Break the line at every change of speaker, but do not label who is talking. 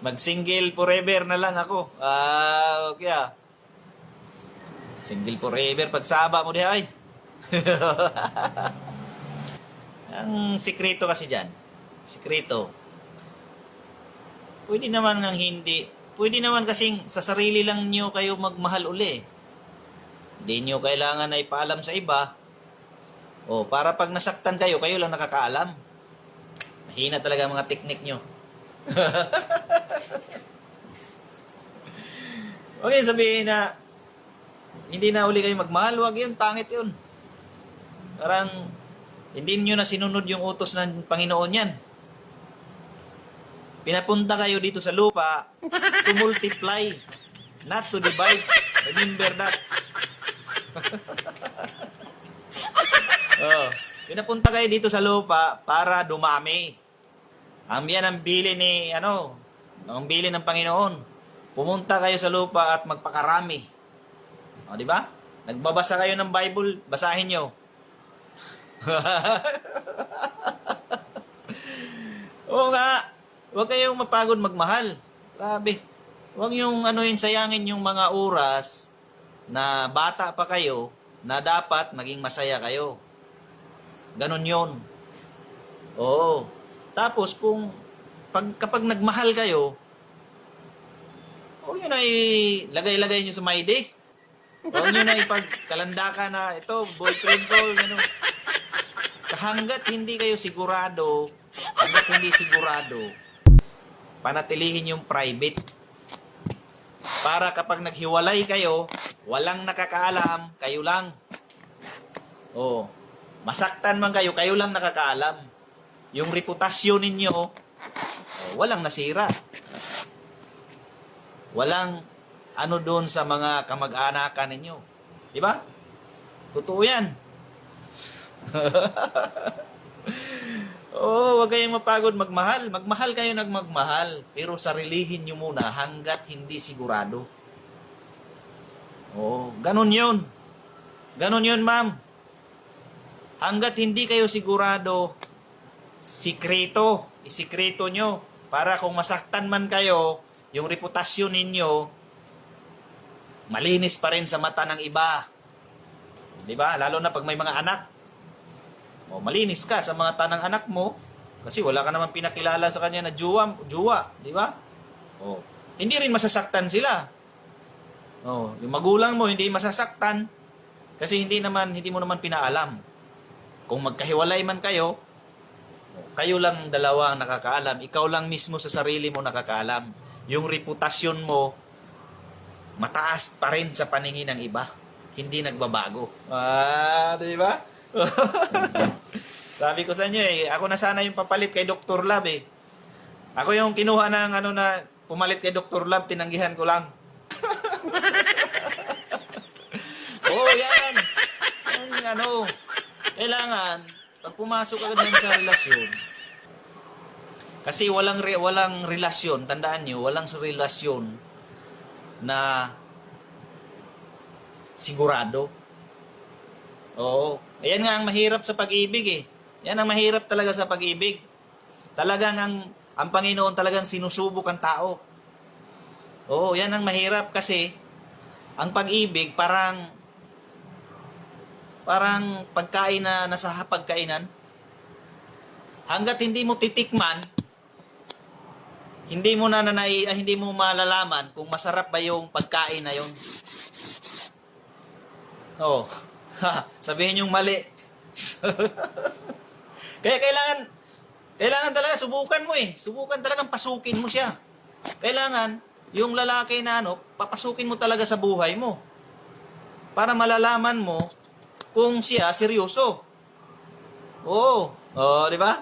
Mag-single forever na lang ako. Okay ah. Single forever. Pagsaba mo di ay. Ang sikreto kasi dyan. Sikreto. Pwede naman ngang hindi. Pwede naman kasing sa sarili lang nyo kayo magmahal uli. Hindi nyo kailangan na ipaalam sa iba. O, para pag nasaktan kayo, kayo lang nakakaalam. Mahina talaga ang mga teknik nyo. Okay, sabihin na hindi na uli kayo magmahal, wag yun, pangit yun. Parang hindi nyo na sinunod yung utos ng Panginoon yan. Pinapunta kayo dito sa lupa to multiply, not to divide. Remember that. Pinapunta kayo dito sa lupa para dumami. Yan ang bili ni ang bili ng Panginoon. Pumunta kayo sa lupa at magpakarami. O, di ba? Nagbabasa kayo ng Bible, basahin nyo. Oo nga. Huwag kayong mapagod magmahal. Grabe. Huwag yung sayangin yung mga oras na bata pa kayo na dapat maging masaya kayo. Ganon yun. Oo. Tapos kapag nagmahal kayo, huwag nyo na ilagay-lagay nyo sa maide. Huwag nyo na ipagkalandaka na ito, boyfriend ko, hanggat hindi kayo sigurado, panatilihin yung private. Para kapag naghiwalay kayo, walang nakakaalam, kayo lang. Oh, masaktan man kayo, kayo lang nakakaalam. Yung reputasyon ninyo, walang nasira. Walang doon sa mga kamag-anakan ninyo. Di ba? Totoo yan. Huwag kayong mapagod magmahal. Magmahal kayo nagmagmahal. Pero sarilihin nyo muna hanggat hindi sigurado. Ganun yun. Ganun yun, ma'am. Hanggat hindi kayo sigurado, isikreto nyo. Para kung masaktan man kayo, yung reputasyon ninyo, malinis pa rin sa mata ng iba. Di ba? Lalo na pag may mga anak. Malinis ka sa mga tanang anak mo kasi wala ka naman pinakilala sa kanya na juwa, di ba? Hindi rin masasaktan sila. Yung magulang mo hindi masasaktan kasi hindi mo naman pinaalam. Kung magkahiwalay man kayo, kayo lang dalawa ang nakakaalam. Ikaw lang mismo sa sarili mo nakakaalam. Yung reputasyon mo mataas pa rin sa paningin ng iba. Hindi nagbabago. Di ba? Sabi ko sa inyo ako na sana yung papalit kay Dr. Love Ako yung kinuha ng na pumalit kay Dr. Love, tinanggihan ko lang. Yan. Kailangan pag pumasok agad yan sa relasyon. Kasi walang relasyon, tandaan nyo, walang relasyon na sigurado. Ayan nga ang mahirap sa pag-ibig Yan ang mahirap talaga sa pag-ibig. Talagang ang Panginoon talagang sinusubok ang tao. Yan ang mahirap kasi ang pag-ibig parang pagkain na nasa hapagkainan. Hanggat hindi mo titikman, hindi mo malalaman kung masarap ba yung pagkain na yun. Sabihin yung mali. Kaya kailangan talaga subukan mo Subukan talagang pasukin mo siya. Kailangan yung lalaki na papasukin mo talaga sa buhay mo. Para malalaman mo kung siya seryoso. Di ba?